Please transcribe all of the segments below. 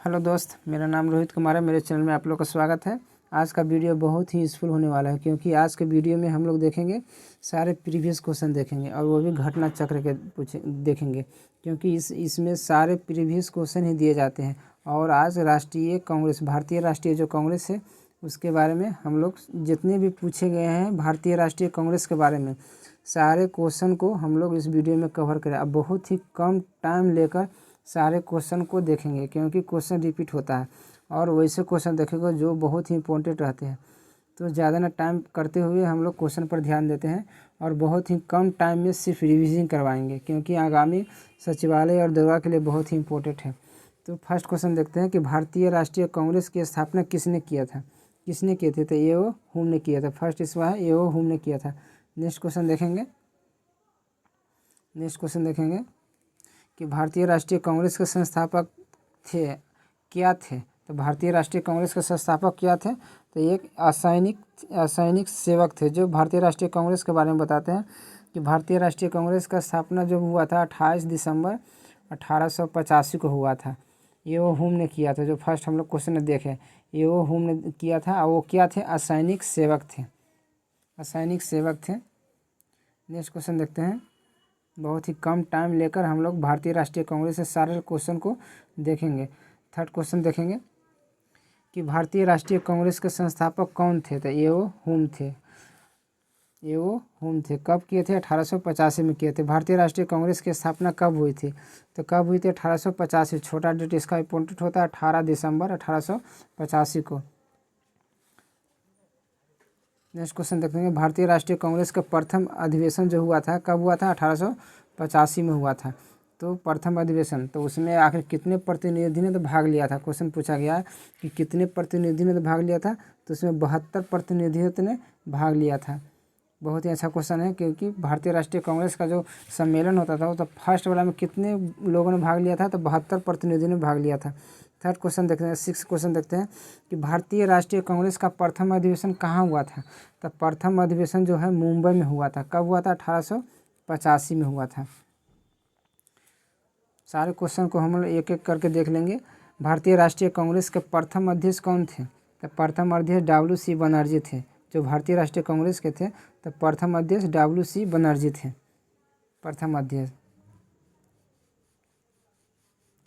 Hello दोस्त, मेरा नाम रोहित कुमार है। मेरे चैनल में आप लोग का स्वागत है। आज का वीडियो बहुत ही यूज़फुल होने वाला है, क्योंकि आज के वीडियो में हम लोग देखेंगे सारे प्रीवियस क्वेश्चन देखेंगे और वो भी घटना चक्र के देखेंगे, क्योंकि इसमें सारे प्रीवियस क्वेश्चन ही दिए जाते हैं। और आज राष्ट्रीय कांग्रेस, भारतीय राष्ट्रीय जो कांग्रेस है उसके बारे में हम लोग जितने भी पूछे गए हैं भारतीय राष्ट्रीय कांग्रेस के बारे में सारे क्वेश्चन को हम लोग इस वीडियो में कवर करें। अब बहुत ही कम टाइम लेकर सारे क्वेश्चन को देखेंगे, क्योंकि क्वेश्चन रिपीट होता है और वैसे क्वेश्चन देखेंगे जो बहुत ही इंपॉर्टेंट रहते हैं। तो ज़्यादा ना टाइम करते हुए हम लोग क्वेश्चन पर ध्यान देते हैं और बहुत ही कम टाइम में सिर्फ रिवीजन करवाएंगे, क्योंकि आगामी सचिवालय और दरोगा के लिए बहुत ही इंपॉर्टेंट है। तो फर्स्ट क्वेश्चन देखते हैं कि भारतीय राष्ट्रीय कांग्रेस की स्थापना किसने किया था। किसने किए थे? तो ए.ओ. हुम ने किया था। फर्स्ट इसवा है, ए.ओ. हुम ने किया था। नेक्स्ट क्वेश्चन देखेंगे कि भारतीय राष्ट्रीय कांग्रेस के संस्थापक क्या थे। तो भारतीय राष्ट्रीय कांग्रेस के संस्थापक क्या थे? तो एक असैनिक सेवक थे, जो भारतीय राष्ट्रीय कांग्रेस के बारे में बताते हैं कि भारतीय राष्ट्रीय कांग्रेस का स्थापना जो हुआ था 28 दिसंबर 1885 को हुआ था। ये वो हुम ने किया था। जो फर्स्ट हम लोग क्वेश्चन में देखे, ये वो हुम ने किया था। और वो क्या थे? असैनिक सेवक थे। नेक्स्ट क्वेश्चन देखते हैं। बहुत ही कम टाइम लेकर हम लोग भारतीय राष्ट्रीय कांग्रेस से सारे क्वेश्चन को देखेंगे। थर्ड क्वेश्चन देखेंगे कि भारतीय राष्ट्रीय कांग्रेस के संस्थापक कौन थे। तो ए.ओ. हुम थे। कब किए थे? 1885 में किए थे। भारतीय राष्ट्रीय कांग्रेस की स्थापना कब हुई थी? तो कब हुई थी? 1885। छोटा डेट इसका इंपॉर्टेंट होता है, 18 दिसंबर 1885 को। नेक्स्ट क्वेश्चन देखते हैं। भारतीय राष्ट्रीय कांग्रेस का प्रथम अधिवेशन जो हुआ था कब हुआ था? 1885 में हुआ था। तो प्रथम अधिवेशन, तो उसमें आखिर कितने प्रतिनिधि ने तो भाग लिया था? क्वेश्चन पूछा गया है कि कितने प्रतिनिधि ने तो भाग लिया था। तो उसमें 72 प्रतिनिधियों ने भाग लिया था। बहुत ही अच्छा क्वेश्चन है, क्योंकि भारतीय राष्ट्रीय कांग्रेस का जो सम्मेलन होता था वो तो फर्स्ट वाला में कितने लोगों ने भाग लिया था? तो 72 प्रतिनिधियों ने भाग लिया था। थर्ड क्वेश्चन देखते हैं। सिक्स क्वेश्चन देखते हैं कि भारतीय राष्ट्रीय कांग्रेस का प्रथम अधिवेशन कहाँ हुआ था। तो प्रथम अधिवेशन जो है मुंबई में हुआ था। कब हुआ था? 1885 में हुआ था। सारे क्वेश्चन को हम लोग एक एक करके देख लेंगे। भारतीय राष्ट्रीय कांग्रेस के प्रथम अध्यक्ष कौन थे? तो प्रथम अध्यक्ष W.C. बनर्जी थे। जो भारतीय राष्ट्रीय कांग्रेस के थे तो प्रथम अध्यक्ष W.C. बनर्जी थे, प्रथम अध्यक्ष।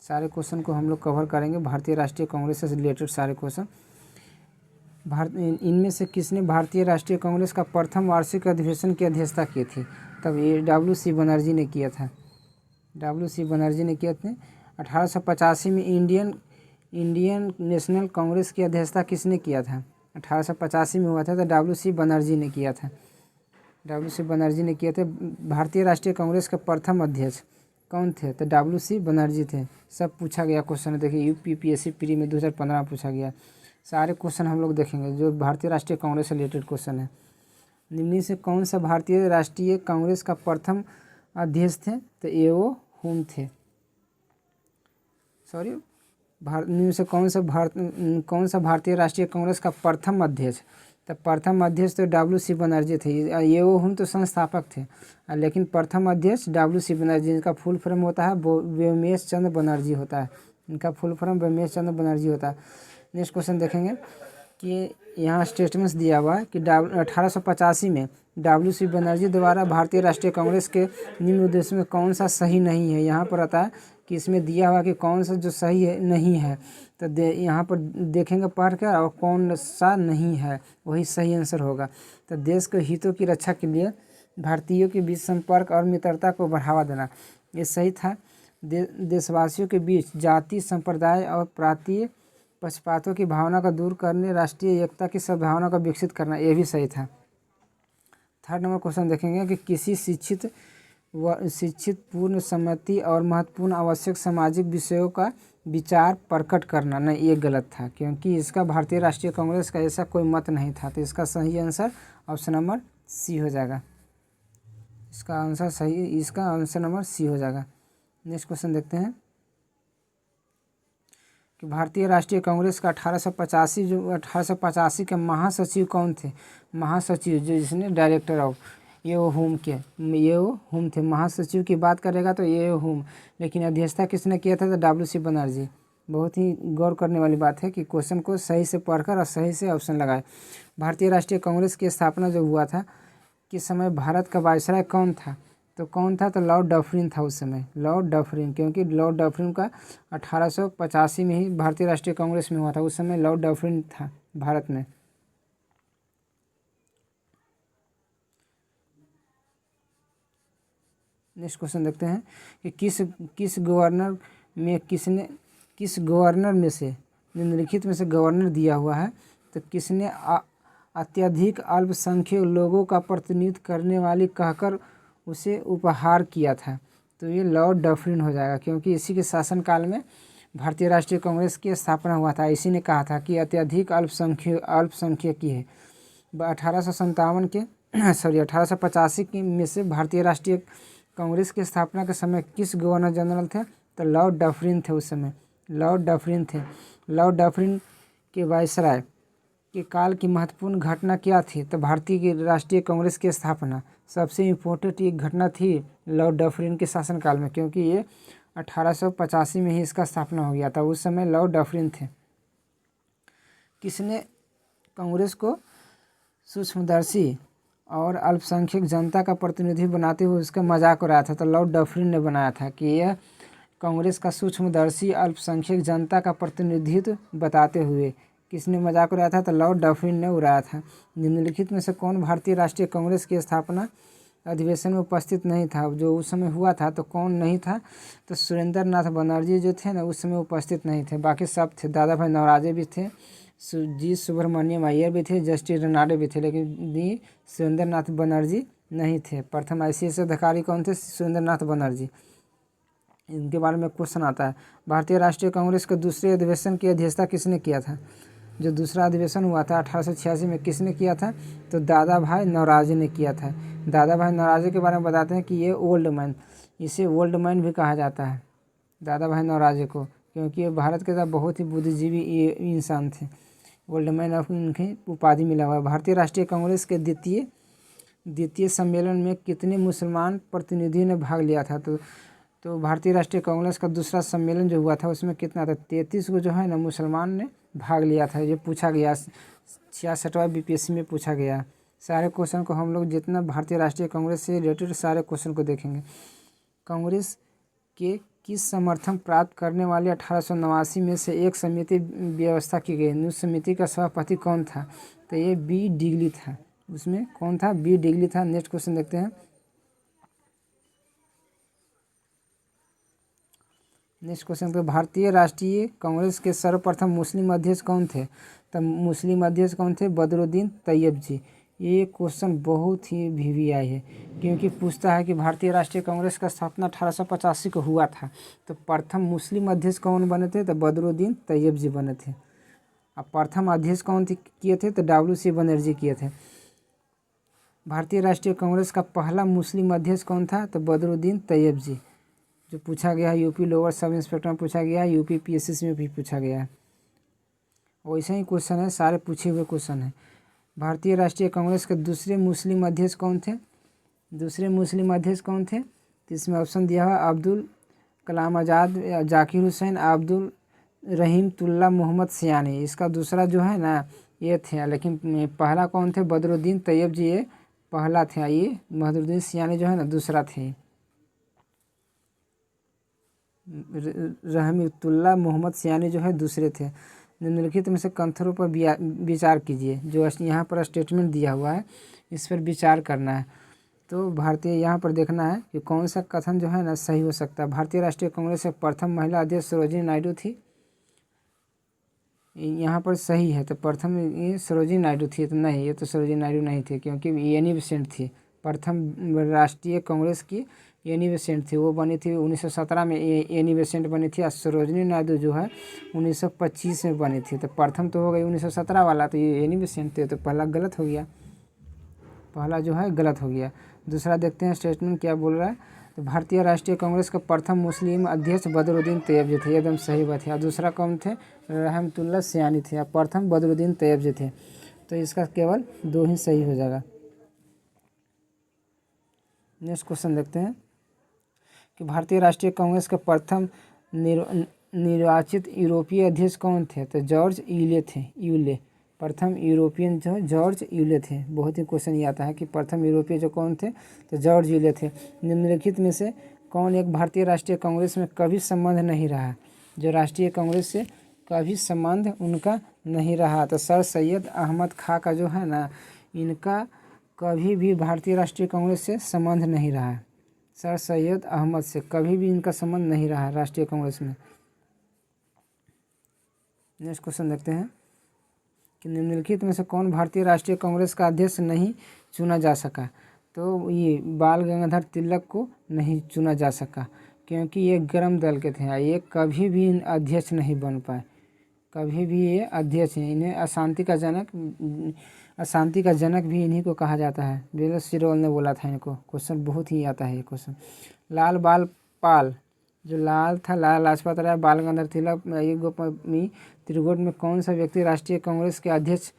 सारे क्वेश्चन को हम लोग कवर करेंगे, भारतीय राष्ट्रीय कांग्रेस से रिलेटेड सारे क्वेश्चन। इनमें से किसने भारतीय राष्ट्रीय कांग्रेस का प्रथम वार्षिक अधिवेशन की अध्यक्षता की थी? तब ये W.C. बनर्जी ने किया था। W.C. बनर्जी ने किए थे। 1885 में इंडियन नेशनल कांग्रेस की अध्यक्षता किसने किया था? 1885 में हुआ था, तो W.C. बनर्जी ने किया था। W.C. बनर्जी ने किए थे। भारतीय राष्ट्रीय कांग्रेस के प्रथम अध्यक्ष कौन थे? तो W.C. बनर्जी थे। सब पूछा गया क्वेश्चन, देखिए UPPSC प्री में 2015 में पूछा गया। सारे क्वेश्चन हम लोग देखेंगे जो भारतीय राष्ट्रीय कांग्रेस से रिलेटेड क्वेश्चन है। निम्न से कौन सा भारतीय राष्ट्रीय कांग्रेस का प्रथम अध्यक्ष थे? तो ए.ओ. हुम थे। निम्न से कौन सा भारतीय राष्ट्रीय कांग्रेस का प्रथम अध्यक्ष? तो प्रथम अध्यक्ष तो W.C. बनर्जी थे। ए.ओ. हुम तो संस्थापक थे, लेकिन प्रथम अध्यक्ष W.C. बनर्जी। इनका फुल फॉर्म होता है व्योमेश चंद्र बनर्जी होता है। इनका फुल फॉर्म व्योमेश चंद्र बनर्जी होता है। नेक्स्ट क्वेश्चन देखेंगे कि यहाँ स्टेटमेंट्स दिया हुआ है कि 1885 में W.C. बनर्जी द्वारा भारतीय राष्ट्रीय कांग्रेस के निम्न उद्देश्य में कौन सा सही नहीं है। यहाँ पर आता है कि इसमें दिया हुआ कि कौन सा जो सही है नहीं है। तो यहाँ पर देखेंगे पढ़ कर, और कौन सा नहीं है वही सही आंसर होगा। तो देश के हितों की रक्षा के लिए भारतीयों के बीच संपर्क और मित्रता को बढ़ावा देना, ये सही था। देशवासियों के बीच जाति, संप्रदाय और प्रांतीय पक्षपातों की भावना को दूर करने, राष्ट्रीय एकता की सद्भावना को विकसित करना, ये भी सही था। थर्ड नंबर क्वेश्चन देखेंगे कि किसी शिक्षित पूर्ण सम्मति और महत्वपूर्ण आवश्यक सामाजिक विषयों का विचार प्रकट करना। नहीं, ये गलत था, क्योंकि इसका भारतीय राष्ट्रीय कांग्रेस का ऐसा कोई मत नहीं था। तो इसका सही आंसर ऑप्शन नंबर सी हो जाएगा। इसका आंसर नंबर सी हो जाएगा। नेक्स्ट क्वेश्चन देखते हैं कि भारतीय राष्ट्रीय कांग्रेस का 1885 के महासचिव कौन थे? महासचिव जो जिसने डायरेक्टर ऑफ ए.ओ. हुम थे। महासचिव की बात करेगा तो ए.ओ. हुम, लेकिन अध्यक्षता किसने किया था? तो W.C. बनर्जी। बहुत ही गौर करने वाली बात है कि क्वेश्चन को सही से पढ़कर और सही से ऑप्शन लगाए। भारतीय राष्ट्रीय कांग्रेस की स्थापना जो हुआ था किस समय, भारत का वायसराय कौन था, तो कौन था, तो लॉर्ड डफरिन था उस समय, लॉर्ड डफरिन, क्योंकि लॉर्ड डफरिन का 1885 में ही भारतीय राष्ट्रीय कांग्रेस में हुआ था, उस समय लॉर्ड डफरिन था भारत में। नेक्स्ट क्वेश्चन देखते हैं कि किस गवर्नर में से निम्नलिखित में से गवर्नर दिया हुआ है, तो किसने अत्यधिक अल्पसंख्यक लोगों का प्रतिनिधित्व करने वाली कहकर उसे उपहार किया था, तो ये लॉर्ड डफरिन हो जाएगा, क्योंकि इसी के शासनकाल में भारतीय राष्ट्रीय कांग्रेस की स्थापना हुआ था। इसी ने कहा था कि अत्यधिक अल्पसंख्यक है। 1857 के 1885 की में से भारतीय राष्ट्रीय कांग्रेस की स्थापना के समय किस गवर्नर जनरल थे, तो लॉर्ड डफरिन थे उस समय, लॉर्ड डफरिन थे। लॉर्ड डफरिन के वायसराय के काल की महत्वपूर्ण घटना क्या थी, तो भारतीय की राष्ट्रीय कांग्रेस की स्थापना सबसे इम्पोर्टेंट एक घटना थी लॉर्ड डफरिन के शासनकाल में, क्योंकि ये 1885 में ही इसका स्थापना हो गया था, उस समय लॉर्ड डफरिन थे। किसने कांग्रेस को सूक्ष्मदर्शी और अल्पसंख्यक जनता का प्रतिनिधि बनाते हुए उसका मजाक उड़ाया था, तो लॉर्ड डफरिन ने बनाया था कि यह कांग्रेस का सूक्ष्मदर्शी अल्पसंख्यक जनता का प्रतिनिधित्व बताते हुए किसने मजाक उड़ाया था, तो लॉर्ड डफरिन ने उड़ाया था। निम्नलिखित में से कौन भारतीय राष्ट्रीय कांग्रेस की स्थापना अधिवेशन में उपस्थित नहीं था, जो उस समय हुआ था, तो कौन नहीं था, तो सुरेंद्र नाथ बनर्जी जो थे ना उस समय उपस्थित नहीं थे, बाकी सब थे। दादा भाई नौरोजी भी थे, जी सुब्रमण्यम अय्यर भी थे, जस्टिस रनाडे भी थे, लेकिन दी सुरेंद्र नाथ बनर्जी नहीं थे। प्रथम ICS अधिकारी कौन थे, सुरेंद्र नाथ बनर्जी, इनके बारे में क्वेश्चन आता है। भारतीय राष्ट्रीय कांग्रेस के दूसरे अधिवेशन की अध्यक्षता किसने किया था, जो दूसरा अधिवेशन हुआ था 1886 में किसने किया था, तो दादा भाई नौरोजी ने किया था। दादा भाई नौरोजी के बारे में बताते हैं कि ये ओल्ड मैन, इसे ओल्ड मैन भी कहा जाता है दादा भाई नौरोजी को, क्योंकि ये भारत के साथ बहुत ही बुद्धिजीवी इंसान थे। ओल्ड मैन ऑफ इनकी उपाधि मिला हुआ है। भारतीय राष्ट्रीय कांग्रेस के द्वितीय सम्मेलन में कितने मुसलमान प्रतिनिधियों ने भाग लिया था, तो भारतीय राष्ट्रीय कांग्रेस का दूसरा सम्मेलन जो हुआ था उसमें कितना था, 33 को जो है ना मुसलमान ने भाग लिया था। ये पूछा गया 66वां BPSC में पूछा गया। सारे क्वेश्चन को हम लोग जितना भारतीय राष्ट्रीय कांग्रेस से रिलेटेड सारे क्वेश्चन को देखेंगे। कांग्रेस के किस समर्थन प्राप्त करने वाले 1889 में से एक समिति व्यवस्था की गई, उस समिति का सभापति कौन था, तो ये B डिगली था। उसमें कौन था, B डिगली था। नेक्स्ट क्वेश्चन देखते हैं। नेक्स्ट क्वेश्चन तो भारतीय राष्ट्रीय कांग्रेस के सर्वप्रथम मुस्लिम अध्यक्ष कौन थे, तो मुस्लिम अध्यक्ष कौन थे, बदरुद्दीन तैयब जी। ये क्वेश्चन बहुत ही VVI है, क्योंकि पूछता है कि भारतीय राष्ट्रीय कांग्रेस का स्थापना 1885 को हुआ था, तो प्रथम मुस्लिम अध्यक्ष कौन बने थे, तो बदरुद्दीन तैयब जी बने थे। अब प्रथम अध्यक्ष कौन किए थे, तो WC बनर्जी किए थे। भारतीय राष्ट्रीय कांग्रेस का पहला मुस्लिम अध्यक्ष कौन था, तो बदरुद्दीन तैयब जी, जो पूछा गया है UP लोअर सब इंस्पेक्टर में पूछा गया है, UP PSC में भी पूछा गया है। वैसे ही क्वेश्चन है, सारे पूछे हुए क्वेश्चन है। भारतीय राष्ट्रीय कांग्रेस के दूसरे मुस्लिम अध्यक्ष कौन थे, दूसरे मुस्लिम अध्यक्ष कौन थे, तो इसमें ऑप्शन दिया हुआ अब्दुल कलाम आज़ाद, जाकिर हुसैन, अब्दुल रहीमतुल्लाह मोहम्मद सियानी। इसका दूसरा जो है ना ये थे, लेकिन पहला कौन थे, बदरुद्दीन तैयब जी ये पहला थे, ये बदरुद्दीन सियानी जो है ना दूसरा थे। रहमतुल्लाह मोहम्मद सियानी जो है दूसरे थे। निम्नलिखित में से कथनों पर विचार कीजिए, जो यहाँ पर स्टेटमेंट दिया हुआ है इस पर विचार करना है। तो भारतीय यहाँ पर देखना है कि कौन सा कथन जो है ना सही हो सकता है। भारतीय राष्ट्रीय कांग्रेस से प्रथम महिला अध्यक्ष सरोजिनी नायडू थी, यहाँ पर सही है, तो प्रथम ये सरोजिनी नायडू थी, तो नहीं, ये तो सरोजिनी नायडू नहीं थी, क्योंकि एनी बेसेंट थी। प्रथम राष्ट्रीय कांग्रेस की एनी बेसेंट थी, वो बनी थी 1917 में, एनी बेसेंट बनी थी। और सरोजिनी नायडू जो है 1925 में बनी थी, तो प्रथम तो हो गई 1917 वाला, तो ये एनी बेसेंट थे, तो पहला गलत हो गया, पहला जो है गलत हो गया। दूसरा देखते हैं स्टेटमेंट क्या बोल रहा है। तो भारतीय राष्ट्रीय कांग्रेस का प्रथम मुस्लिम अध्यक्ष बदरुद्दीन तैयब जी थे, एकदम सही बात है। और दूसरा कौन थे, रहमतुल्लाह सियानी थे, और प्रथम बदरुद्दीन तैयब जी थे, तो इसका केवल 2 ही सही हो जाएगा। नेक्स्ट क्वेश्चन देखते हैं कि भारतीय राष्ट्रीय कांग्रेस का प्रथम निर्वाचित यूरोपीय अध्यक्ष कौन थे? तो जॉर्ज यूले थे। यूले प्रथम यूरोपियन जो जॉर्ज यूले थे। बहुत ही क्वेश्चन ये आता है कि प्रथम यूरोपीय जो कौन थे? तो जॉर्ज यूले थे। निम्नलिखित में से कौन एक भारतीय राष्ट्रीय कांग्रेस में कभी संबंध नहीं रहा? जो राष्ट्रीय कांग्रेस से कभी संबंध उनका नहीं रहा। तो सर सैयद अहमद खां का जो है ना, इनका कभी भी भारतीय राष्ट्रीय कांग्रेस से संबंध नहीं रहा है। सर सैयद अहमद से कभी भी इनका संबंध नहीं रहा है राष्ट्रीय कांग्रेस में। नेक्स्ट क्वेश्चन देखते हैं कि निम्नलिखित में से कौन भारतीय राष्ट्रीय कांग्रेस का अध्यक्ष नहीं चुना जा सका? तो ये बाल गंगाधर तिलक को नहीं चुना जा सका क्योंकि ये गर्म दल के थे। ये कभी भी अध्यक्ष नहीं बन पाए, कभी भी ये अध्यक्ष हैं। इन्हें अशांति का जनक भी इन्हीं को कहा जाता है। वेलस सिरोल ने बोला था इनको। क्वेश्चन बहुत ही आता है ये क्वेश्चन। लाल बाल पाल जो लाल था, लाला लाजपत राय, बाल गंगाधर तिलक, ये गोपमी त्रिगुट में कौन सा व्यक्ति राष्ट्रीय कांग्रेस के अध्यक्ष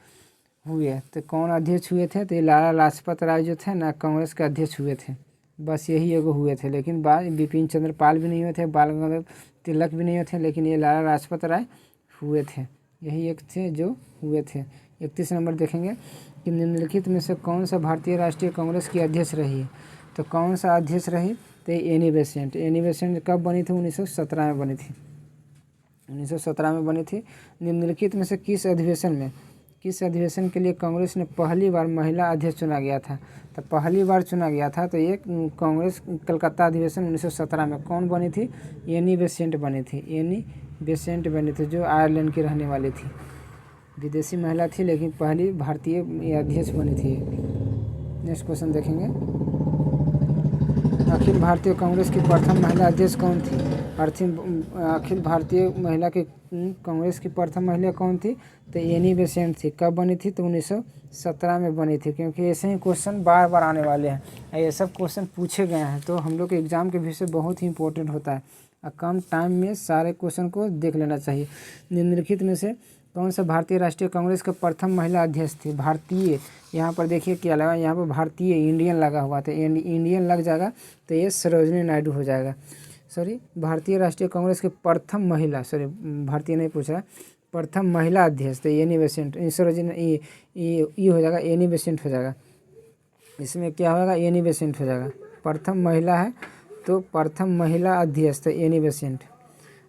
हुए? तो कौन अध्यक्ष हुए थे? तो ये लाला लाजपत राय जो थे ना, कांग्रेस के अध्यक्ष हुए थे। बस यही एगो हुए थे, लेकिन बिपिन चंद्र पाल भी नहीं हुए थे, बाल गंगाधर तिलक भी नहीं हुए थे, लेकिन ये लाला लाजपत राय हुए थे। यही एक थे जो हुए थे। 31 नंबर देखेंगे कि निम्नलिखित में से कौन सा भारतीय राष्ट्रीय कांग्रेस की अध्यक्ष रही? तो कौन सा अध्यक्ष रही? तो एनी बेसेंट। एनी बेसेंट कब बनी थी? 1917 में बनी थी। 1917 में बनी थी। निम्नलिखित में से किस अधिवेशन के लिए कांग्रेस ने पहली बार महिला अध्यक्ष चुना गया था? तो पहली बार चुना गया था तो ये कांग्रेस कलकत्ता अधिवेशन 1917 में कौन बनी थी? एनी बेसेंट बनी थी। एनी बेसेंट बनी थी जो आयरलैंड की रहने वाली थी, विदेशी महिला थी, लेकिन पहली भारतीय अध्यक्ष बनी थी। नेक्स्ट क्वेश्चन देखेंगे। अखिल भारतीय कांग्रेस की प्रथम महिला अध्यक्ष कौन थी? अखिल भारतीय महिला के कांग्रेस की प्रथम महिला कौन थी? तो एनी बेसेंट थी। कब बनी थी? तो 1917 में बनी थी। क्योंकि ऐसे ही क्वेश्चन बार बार आने वाले हैं, ये सब क्वेश्चन पूछे गए हैं, तो हम लोग के एग्जाम के विषय बहुत ही इंपॉर्टेंट होता है और कम टाइम में सारे क्वेश्चन को देख लेना चाहिए। निम्नलिखित में से कौन सा भारतीय राष्ट्रीय कांग्रेस का प्रथम महिला अध्यक्ष थी? भारतीय, यहाँ पर देखिए क्या लगा, यहाँ पर भारतीय इंडियन लगा हुआ था, इंडियन लग जाएगा तो ये सरोजिनी नायडू हो जाएगा। सॉरी, भारतीय राष्ट्रीय कांग्रेस के प्रथम महिला, सॉरी भारतीय नहीं पूछ रहा, प्रथम महिला अध्यक्ष तो एनी बेसेंट, सरोजिनी ये हो जाएगा, एनी बेसेंट हो जाएगा। इसमें क्या होगा? एनी बेसेंट हो जाएगा। प्रथम महिला है तो प्रथम महिला अध्यक्ष तो एनी बेसेंट।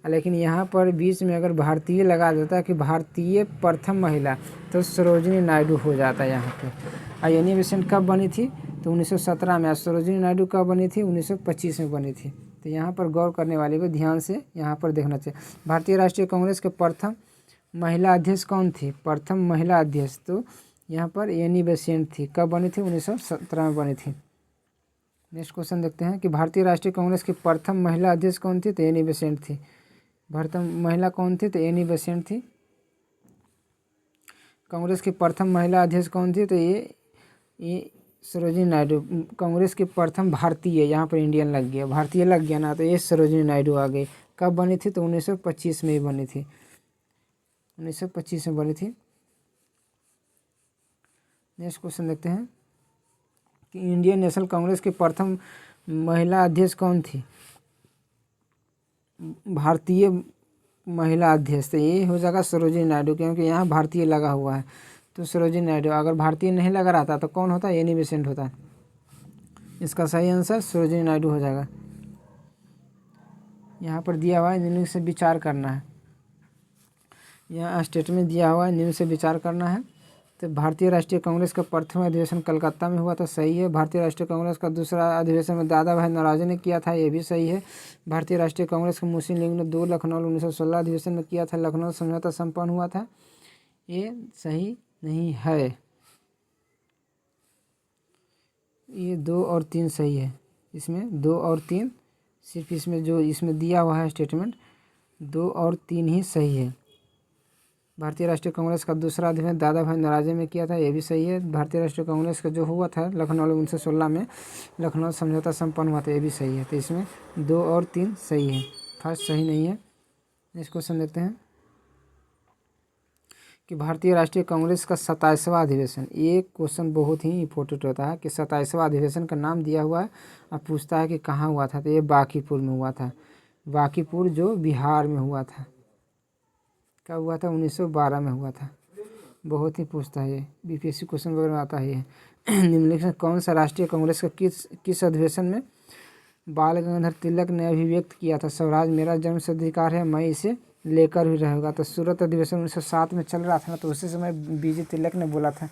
लेकिन यहाँ पर बीच में अगर भारतीय लगा देता कि भारतीय प्रथम महिला, तो सरोजिनी नायडू हो जाता है यहाँ पे। और एनी बेसेंट कब बनी थी? तो 1917 में। सरोजिनी नायडू कब बनी थी? 1925 में बनी थी। तो यहाँ पर गौर करने वाले को ध्यान से यहाँ पर देखना चाहिए। भारतीय राष्ट्रीय कांग्रेस के प्रथम महिला अध्यक्ष कौन थी? प्रथम महिला अध्यक्ष तो यहाँ पर एनी बेसेंट थी। कब बनी थी? 1917 में बनी थी। नेक्स्ट क्वेश्चन देखते हैं कि भारतीय राष्ट्रीय कांग्रेस की प्रथम महिला अध्यक्ष कौन थी? तो एनी बेसेंट थी। प्रथम महिला कौन थी? तो एनी बेसेंट थी। कांग्रेस की प्रथम महिला अध्यक्ष कौन थी? तो ये सरोजिनी नायडू। कांग्रेस की प्रथम भारतीय, यहाँ पर इंडियन लग गया, भारतीय लग गया ना, तो ये सरोजिनी नायडू आ गई। कब बनी थी? तो 1925 में ही बनी थी। 1925 में बनी थी। नेक्स्ट क्वेश्चन देखते हैं कि इंडियन नेशनल कांग्रेस की प्रथम महिला अध्यक्ष कौन थी? भारतीय महिला अध्यक्ष तो ये हो जाएगा सरोजिनी नायडू, क्योंकि यहाँ भारतीय लगा हुआ है तो सरोजिनी नायडू। अगर भारतीय नहीं लगा रहता तो कौन होता? एनी बेसेंट होता। इसका सही आंसर सरोजिनी नायडू हो जाएगा। यहाँ पर दिया हुआ है, निम्न से विचार करना है। यहाँ स्टेटमेंट दिया हुआ है, निम्न से विचार करना है। तो भारतीय राष्ट्रीय कांग्रेस का प्रथम अधिवेशन कलकत्ता में हुआ था, सही है। भारतीय राष्ट्रीय कांग्रेस का दूसरा अधिवेशन में दादा भाई नौरोजी ने किया था, ये भी सही है। भारतीय राष्ट्रीय कांग्रेस का मुस्लिम लीग ने 2 लखनऊ 1916 अधिवेशन में किया था, लखनऊ समझौता संपन्न हुआ था, ये सही नहीं है। ये 2 और 3 सही है। इसमें 2 और 3 सिर्फ इसमें जो इसमें दिया हुआ है स्टेटमेंट 2 और 3 ही सही है। भारतीय राष्ट्रीय कांग्रेस का दूसरा अधिवेशन दादा भाई नौरोजी में किया था, ये भी सही है। भारतीय राष्ट्रीय कांग्रेस का जो हुआ था लखनऊ 1916 में, लखनऊ समझौता संपन्न हुआ था, ये भी सही है। तो इसमें 2 और 3 सही है, फर्स्ट सही नहीं है। नेक्स्ट क्वेश्चन देखते हैं कि भारतीय राष्ट्रीय कांग्रेस का 27वां अधिवेशन, ये क्वेश्चन बहुत ही इंपॉर्टेंट होता है कि 27वां अधिवेशन का नाम दिया हुआ है और पूछता है कि कहाँ हुआ था, तो ये बांकीपुर में हुआ था। बांकीपुर जो बिहार में हुआ था। कब हुआ था? 1912 में हुआ था। बहुत ही पूछता है ये, बीपीएससी क्वेश्चन वगैरह में आता है ये। निम्नलिखित में कौन सा राष्ट्रीय कांग्रेस का किस अधिवेशन में बाल गंगाधर तिलक ने अभिव्यक्त किया था स्वराज मेरा जन्म सिद्ध अधिकार है, मैं इसे लेकर ही रहूँगा? तो सूरत अधिवेशन 1907 में चल रहा था ना, तो उसी समय बीजे तिलक ने बोला था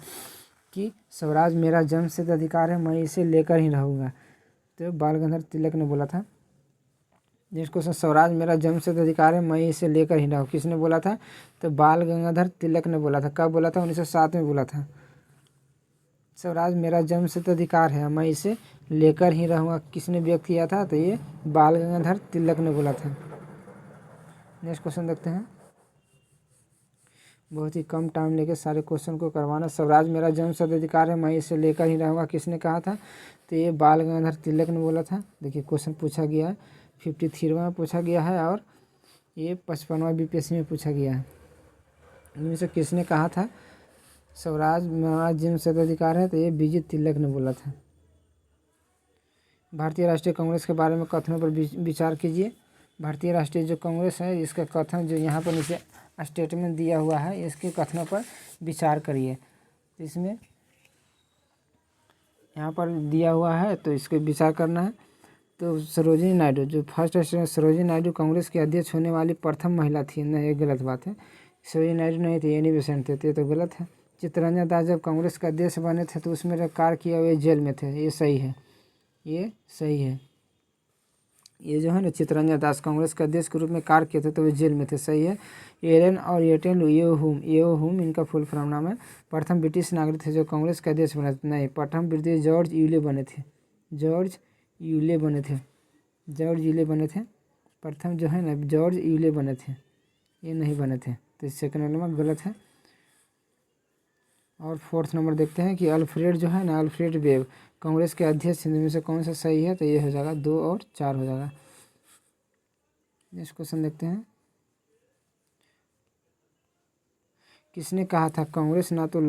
कि स्वराज मेरा जन्म सिद्ध अधिकार है, मैं इसे लेकर ही रहूँगा। तो बाल गंगाधर तिलक ने बोला था। जिसको स्वराज मेरा जन्म सिद्ध अधिकार है, मैं इसे लेकर ही रहूँ, किसने बोला था? तो बाल गंगाधर तिलक ने बोला था। कब बोला था? 1907 में बोला था। स्वराज मेरा जन्म सिद्ध अधिकार है, मैं इसे लेकर ही रहूँगा, किसने व्यक्त किया था? तो ये बाल गंगाधर तिलक ने बोला था। नेक्स्ट क्वेश्चन देखते हैं। बहुत ही कम टाइम लेके सारे क्वेश्चन को करवाना। स्वराज मेरा जन्म सिद्ध अधिकार है, मैं इसे लेकर ही रहूँगा, किसने कहा था? तो ये बाल गंगाधर तिलक ने बोला था। देखिए क्वेश्चन पूछा गया है, 53वां में पूछा गया है और ये 55वां बीपीएससी में पूछा गया है। इनमें से किसने कहा था स्वराज मेरा जन्म सिद्ध अधिकार है? तो ये बीजे तिलक ने बोला था। भारतीय राष्ट्रीय कांग्रेस के बारे में कथनों पर विचार कीजिए। भारतीय राष्ट्रीय जो कांग्रेस है, इसका कथन जो यहाँ पर नीचे स्टेटमेंट दिया हुआ है, इसके कथनों पर विचार करिए। इसमें यहाँ पर दिया हुआ है तो इसके विचार करना है। तो सरोजिनी नायडू जो फर्स्ट सरोजिनी नायडू कांग्रेस के अध्यक्ष होने वाली प्रथम महिला थी। नहीं, ये गलत बात है। सरोजिनी नायडू नहीं थे, एनी बेसेंट थे, तो गलत है। चित्तरंजन दास जब कांग्रेस का अध्यक्ष बने थे तो उसमें जब कार्य किया हुए जेल में थे, ये सही है, ये सही है। ये जो है ना, चित्तरंजन दास कांग्रेस के अध्यक्ष के रूप में कार्य किए थे तो वे जेल में थे, सही है। एलन और एटेल येओहुम इनका फुल फॉर्म नाम है। प्रथम ब्रिटिश नागरिक थे जो कांग्रेस के अध्यक्ष बने थे। नहीं, प्रथम ब्रिटिश जॉर्ज यूले बने थे। जॉर्ज यूले बने थे। जॉर्ज यूले बने थे। प्रथम जो है ना, जॉर्ज यूले बने थे, ये नहीं बने थे, तो सेकंड नंबर गलत है। और फोर्थ नंबर देखते हैं कि अल्फ्रेड जो है ना, अल्फ्रेड वेब कांग्रेस के अध्यक्ष में से कौन सा सही है? तो ये हो जाएगा 2 और 4 हो जाएगा। नेक्स्ट क्वेश्चन देखते हैं। किसने कहा था कांग्रेस ना तो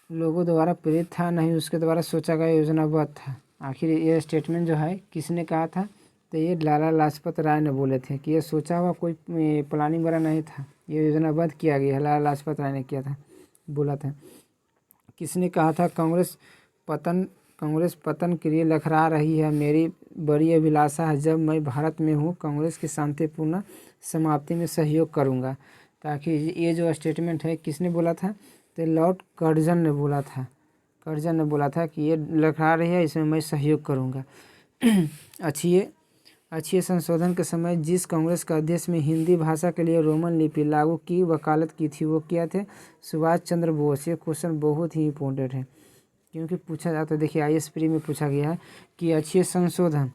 लोगों द्वारा प्रेरित था, नहीं उसके द्वारा सोचा गया योजनाबद्ध था? आखिर ये स्टेटमेंट जो है किसने कहा था? तो ये लाला लाजपत राय ने बोले थे कि ये सोचा हुआ कोई प्लानिंग वगैरह नहीं था, ये योजनाबद्ध किया गया है, लाला लाजपत राय ने किया था, बोला था। किसने कहा था कांग्रेस पतन के लिए लखरा रही है, मेरी बड़ी अभिलाषा है, जब मैं भारत में हूँ कांग्रेस की शांतिपूर्ण समाप्ति में सहयोग करूँगा? ताकि ये जो स्टेटमेंट है किसने बोला था? तो लॉर्ड कर्जन ने बोला था। कर्जन ने बोला था कि ये लखरा रही है, इसमें मैं सहयोग करूँगा। अच्छी संशोधन के समय जिस कांग्रेस का अध्यक्ष में हिंदी भाषा के लिए रोमन लिपि लागू की वकालत की थी, वो क्या थे? सुभाष चंद्र बोस। ये क्वेश्चन बहुत ही इंपॉर्टेंट है क्योंकि पूछा जाता है। देखिए IAS प्री में पूछा गया है कि अच्छे संशोधन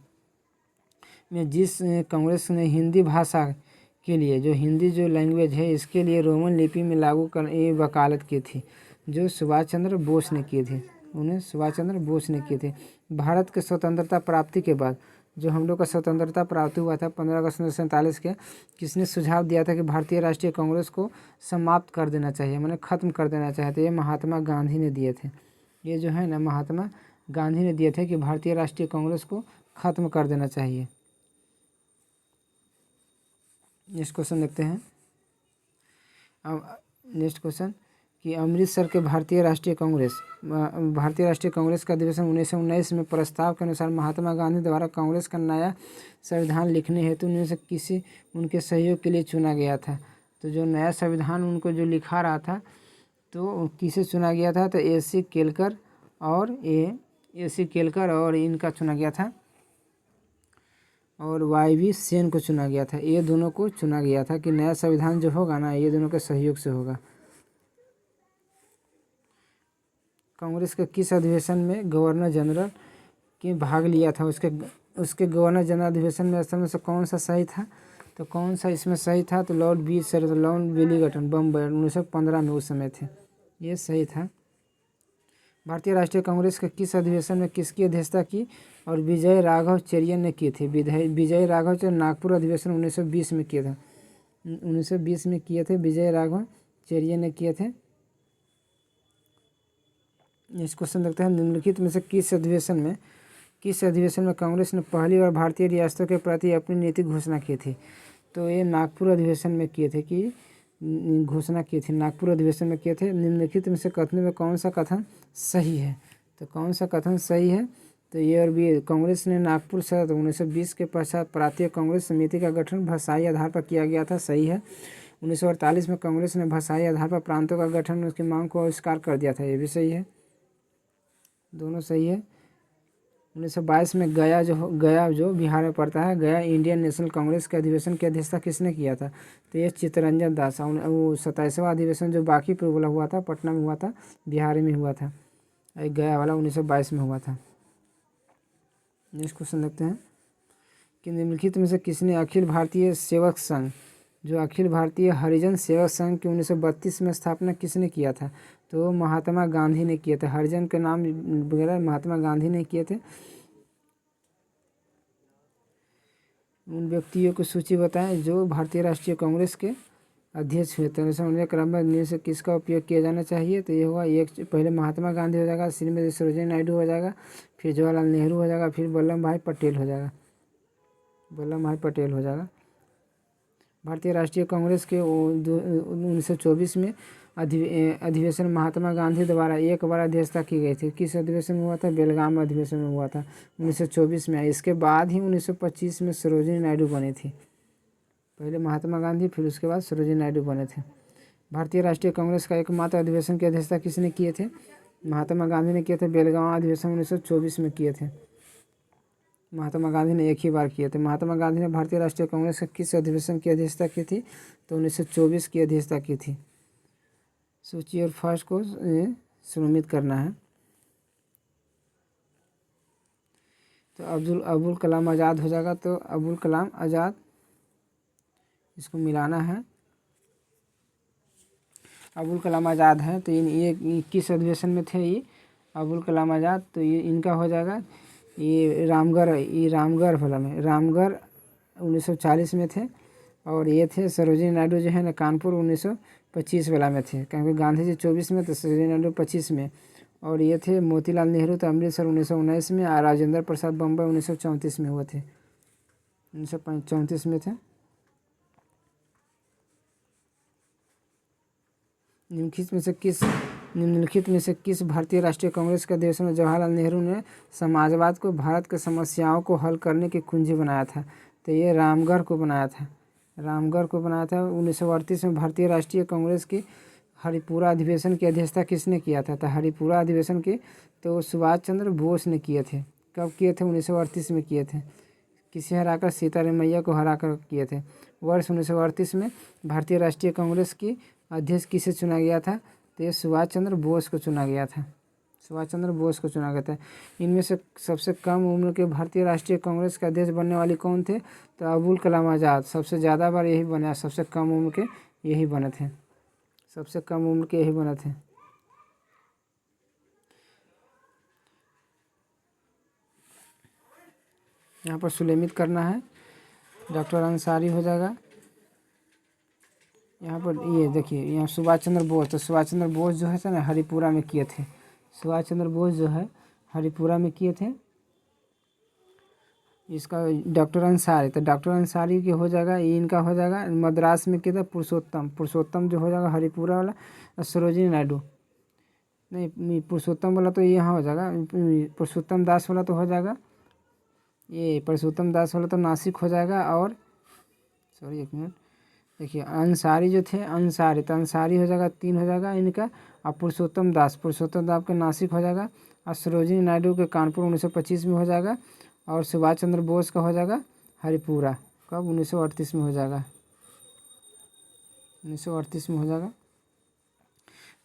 में जिस कांग्रेस ने हिंदी भाषा के लिए, जो हिंदी जो लैंग्वेज है, इसके लिए रोमन लिपि में लागू कर ये वकालत की थी, जो सुभाष चंद्र बोस ने किए थे, उन्हें सुभाष चंद्र बोस ने किए थे। भारत के स्वतंत्रता प्राप्ति के बाद जो हम लोग का स्वतंत्रता प्राप्ति हुआ था 15 अगस्त 1947 के, किसने सुझाव दिया था कि भारतीय राष्ट्रीय कांग्रेस को समाप्त कर देना चाहिए, मैंने ख़त्म कर देना चाहिए? तो ये महात्मा गांधी ने दिए थे। ये जो है ना, महात्मा गांधी ने दिए थे कि भारतीय राष्ट्रीय कांग्रेस को ख़त्म कर देना चाहिए। नेक्स्ट क्वेश्चन देखते हैं। अब नेक्स्ट क्वेश्चन कि अमृतसर के भारतीय राष्ट्रीय कांग्रेस का अधिवेशन 1919 में प्रस्ताव के अनुसार महात्मा गांधी द्वारा कांग्रेस का नया संविधान लिखने हेतु उनमें से किसी उनके सहयोग के लिए चुना गया था। तो जो नया संविधान उनको जो लिखा रहा था, तो किसे चुना गया था? तो AC केलकर और इनका चुना गया था, और YV सेन को चुना गया था। ये दोनों को चुना गया था कि नया संविधान जो होगा ना, ये दोनों के सहयोग से होगा। कांग्रेस के किस अधिवेशन में गवर्नर जनरल के भाग लिया था? उसके गवर्नर जनरल अधिवेशन में असम में से कौन सा सही था? तो कौन सा इसमें सही था? तो लॉर्ड वेलिंगटन बम्बई 1915 में उस समय थे, ये सही था। भारतीय राष्ट्रीय कांग्रेस के किस अधिवेशन में किसकी अध्यक्षता की और विजय राघव चेरियन ने की थी? विजय राघव चेरियन नागपुर अधिवेशन 1920 में किया था, 1920 में किए थे, विजय राघव चेरियन ने किए थे। इस क्वेश्चन देखते हैं। निम्नलिखित में से किस अधिवेशन में कांग्रेस ने पहली बार भारतीय रियासतों के प्रति अपनी नीति घोषणा की थी? तो ये नागपुर अधिवेशन में किए थे कि घोषणा की थी, नागपुर अधिवेशन में किए थे। निम्नलिखित में से कथनों में कौन सा कथन सही है? तो कौन सा कथन सही है? तो ये और बी, कांग्रेस ने नागपुर शहर 1920 के पश्चात प्रांतीय कांग्रेस समिति का गठन भाषाई आधार पर किया गया था, सही है। 1948 में कांग्रेस ने भाषाई आधार पर प्रांतों का गठन उसकी मांग को अस्वीकार कर दिया था, ये भी सही है, दोनों सही है। 1922 में गया जो बिहार में पड़ता है, गया इंडियन नेशनल कांग्रेस के अधिवेशन की अध्यक्षता किसने किया था? तो ये चित्तरंजन दास। वो 27वां अधिवेशन जो बांकीपुर वाला हुआ था, पटना में हुआ था, बिहार में हुआ था। गया वाला 1922 में हुआ था। नेक्स्ट क्वेश्चन देखते हैं कि निम्नलिखित में से किसने अखिल भारतीय सेवक संघ, जो अखिल भारतीय हरिजन सेवक संघ की 1932 में स्थापना किसने किया था? तो महात्मा गांधी ने किए थे। हरिजन के नाम वगैरह महात्मा गांधी ने किए थे। उन व्यक्तियों की सूची बताएं जो भारतीय राष्ट्रीय कांग्रेस के अध्यक्ष हुए थे। समझने क्रम में से किसका उपयोग किया जाना चाहिए? तो ये होगा एक, पहले महात्मा गांधी हो जाएगा, श्रीमती सरोजिनी नायडू हो जाएगा, फिर जवाहरलाल नेहरू हो जाएगा, फिर वल्लभ भाई पटेल हो जाएगा, वल्लभ भाई पटेल हो जाएगा। भारतीय राष्ट्रीय कांग्रेस के 1924 में अधिवेशन महात्मा गांधी द्वारा एक बार अध्यक्षता की गई थी। किस अधिवेशन में हुआ था? बेलगाम अधिवेशन में हुआ था 1924 में। इसके बाद ही 1925 में सरोजिनी नायडू बनी थी। पहले महात्मा गांधी, फिर उसके बाद सरोजिनी नायडू बने थे। भारतीय राष्ट्रीय कांग्रेस का एकमात्र अधिवेशन की अध्यक्षता किसने किए थे? महात्मा गांधी ने किए थे। बेलगाम अधिवेशन 1924 में किए थे। महात्मा गांधी ने एक ही बार किए थे। महात्मा गांधी ने भारतीय राष्ट्रीय कांग्रेस के किस अधिवेशन की अध्यक्षता की थी? तो 1924 की अध्यक्षता की थी। सूची और फर्स्ट को सुनिश्चित करना है। तो अबुल कलाम आज़ाद हो जाएगा। तो अबुल कलाम आज़ाद, इसको मिलाना है। अबुल कलाम आज़ाद है तो ये किस अधिवेशन में थे? ये अबुल कलाम आज़ाद, तो ये इनका हो जाएगा ये रामगढ़ वाला में, रामगढ़ 1940 में थे। और ये थे सरोजिनी नायडू जो है ना, कानपुर 1925 वाला में थे, क्योंकि गांधी जी 24 में तो सरोजिनी नायडू 25 में। और ये थे मोतीलाल नेहरू तो अमृतसर 1919 में, और राजेंद्र प्रसाद बम्बई 1934 में हुए थे, 1934 में थे। निम्नलिखित में से किस भारतीय राष्ट्रीय कांग्रेस के अध्यक्ष में जवाहरलाल नेहरू ने समाजवाद को भारत की समस्याओं को हल करने की कुंजी बनाया था? तो ये रामगढ़ को बनाया था, रामगढ़ को बनाया था। 1938 में भारतीय राष्ट्रीय कांग्रेस की हरिपुरा अधिवेशन की अध्यक्षता किसने किया था? तो हरिपुरा अधिवेशन की तो सुभाष चंद्र बोस ने किए थे। कब किए थे? 1938 में किए थे। किसे हराकर? सीतारामैया को हराकर किए थे। वर्ष 1938 में भारतीय राष्ट्रीय कांग्रेस की अध्यक्ष किसे चुना गया था? तो ये सुभाष चंद्र बोस को चुना गया था, सुभाष चंद्र बोस को चुना गया था। इनमें से सबसे कम उम्र के भारतीय राष्ट्रीय कांग्रेस के अध्यक्ष बनने वाले कौन थे? तो अबुल कलाम आज़ाद। सबसे ज़्यादा बार यही बने, सबसे कम उम्र के यही बने थे, सबसे कम उम्र के यही बने थे। यहाँ पर सुलेमित करना है, डॉक्टर अंसारी हो जाएगा। यहाँ पर ये देखिए, यहाँ सुभाष चंद्र बोस, तो सुभाष चंद्र बोस जो है ना हरिपुरा में किए थे। सुभाष चंद्र बोस जो है हरिपुरा में किए थे। इसका डॉक्टर अंसारी, तो डॉक्टर अंसारी की हो जाएगा, ये इनका हो जाएगा। मद्रास में किया था पुरुषोत्तम जो हो जाएगा हरिपुरा वाला। और सरोजिनी नायडू नहीं, पुरुषोत्तम वाला तो यहाँ हो जाएगा, पुरुषोत्तम दास वाला तो हो जाएगा, ये पुरुषोत्तम दास वाला तो नासिक हो जाएगा। और सॉरी एक मिनट, देखिए अंसारी जो थे, अंसारी तो अंसारी हो जाएगा, 3 हो जाएगा इनका। और पुरुषोत्तम दास का नासिक हो जाएगा। और सरोजिनी नायडू के कानपुर 1925 में हो जाएगा। और सुभाष चंद्र बोस का हो जाएगा हरिपुरा, कब? 1938 में हो जाएगा, 1938 में हो जाएगा।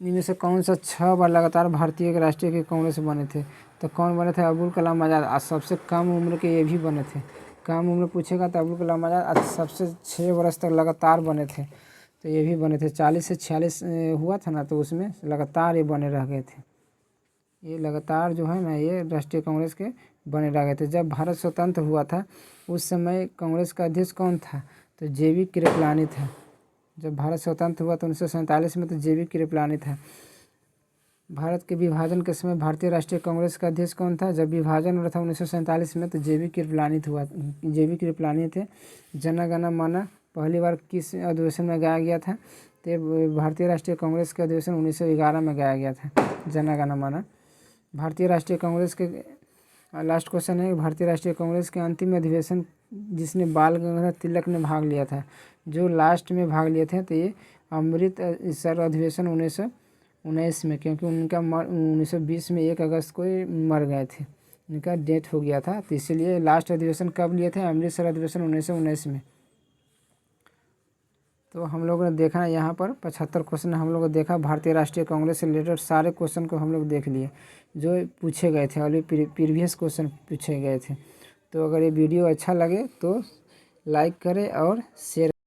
इनमें से कौन सा 6 बार लगातार भारतीय राष्ट्रीय के कांग्रेस बने थे? तो कौन बने थे? अबुल कलाम आज़ाद। आज सबसे कम उम्र के ये भी बने थे, कम उम्र पूछेगा तो अबुल कलाम आज़ाद आज सबसे 6 वर्ष तक लगातार बने थे, तो ये भी बने थे। 40 से 46 हुआ था ना, तो उसमें लगातार ये बने रह गए थे। ये लगातार जो है ना, ये राष्ट्रीय कांग्रेस के बने रह गए थे। जब भारत स्वतंत्र हुआ था उस समय कांग्रेस का अध्यक्ष कौन था? तो JV कृपलानी था। जब भारत स्वतंत्र हुआ तो 1947 में तो JV कृपलानी था। भारत के विभाजन के समय भारतीय राष्ट्रीय कांग्रेस का अध्यक्ष कौन था? जब विभाजन हुआ था 1947 में तो जेबी कृपलानी थे। जन गण मन पहली बार किस अधिवेशन में गाया गया था? तो भारतीय राष्ट्रीय कांग्रेस का अधिवेशन 1911 में गाया गया था जन गण मन। भारतीय राष्ट्रीय कांग्रेस के लास्ट क्वेश्चन है, भारतीय राष्ट्रीय कांग्रेस के अंतिम अधिवेशन जिसने बाल गंगाधर तिलक ने भाग लिया था, जो लास्ट में भाग लिए थे, तो ये अमृतसर अधिवेशन 1919 में, क्योंकि उनका 1920 में 1 अगस्त को ही मर गए थे, उनका डेथ हो गया था, तो इसीलिए लास्ट अधिवेशन कब लिए थे? अमृतसर अधिवेशन 1919 में। तो हम लोगों ने देखा यहाँ पर 75 क्वेश्चन हम लोगों ने देखा। भारतीय राष्ट्रीय कांग्रेस से रिलेटेड सारे क्वेश्चन को हम लोग देख लिए जो पूछे गए थे, और प्रीवियस क्वेश्चन पूछे गए थे। तो अगर ये वीडियो अच्छा लगे तो लाइक करें और शेयर